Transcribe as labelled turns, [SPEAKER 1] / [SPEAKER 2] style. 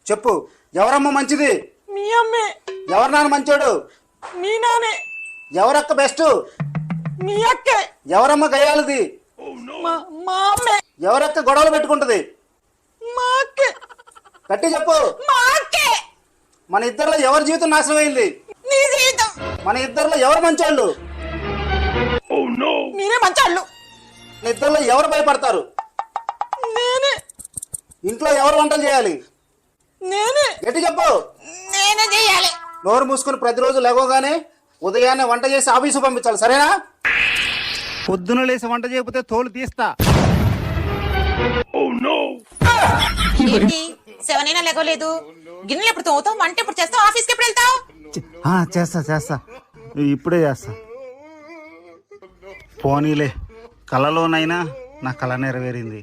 [SPEAKER 1] చెప్పు, ఎవరమ్మ మంచిది?
[SPEAKER 2] మీ అమ్మే.
[SPEAKER 1] ఎవరు నాన్న మంచోడు?
[SPEAKER 2] మీ నానే.
[SPEAKER 1] ఎవరక్క బెస్ట్?
[SPEAKER 2] మీ అక్కే.
[SPEAKER 1] ఎవరమ్మ గయ్యాలది?
[SPEAKER 2] మా అమ్మే.
[SPEAKER 1] ఎవరక్క గొడవలు పెట్టుకుంటది?
[SPEAKER 2] మా అక్కే.
[SPEAKER 1] గట్టి చెప్పు.
[SPEAKER 2] మా అక్కే.
[SPEAKER 1] మన ఇద్దరిలో ఎవరి జీవితం నాశనం అయింది?
[SPEAKER 2] నీ జీవితం.
[SPEAKER 1] మన ఇద్దరిలో ఎవరు మంచోళ్ళు?
[SPEAKER 2] మీరే మంచోళ్ళు.
[SPEAKER 1] మన ఇద్దరిలో ఎవరు భయపడతారు?
[SPEAKER 2] నేనే.
[SPEAKER 1] ఇంట్లో ఎవరు వంటలు చేయాలి?
[SPEAKER 2] నేనే.
[SPEAKER 1] గట్టి చెప్పు.
[SPEAKER 2] నేనే చేయాలి.
[SPEAKER 1] నోరు మూసుకుని ప్రతిరోజు లేవగానే ఉదయాన్నే వంట చేసి ఆఫీసు పంపించాలి, సరేనా? పొద్దున లేసి వంట చేయకపోతే తోలు తీస్తా.
[SPEAKER 2] ఏంటి 7 అయినా లేగలేదు? గిన్నెలు ఎప్పుడు తోగుతావు? వంట ఎప్పుడు చేస్తావు? ఆఫీస్కి ఎప్పుడు వెళ్తావు?
[SPEAKER 1] చేస్తా ఇప్పుడే చేస్తా. పోనీలే, కలలోనైనా నా కళ నెరవేరింది.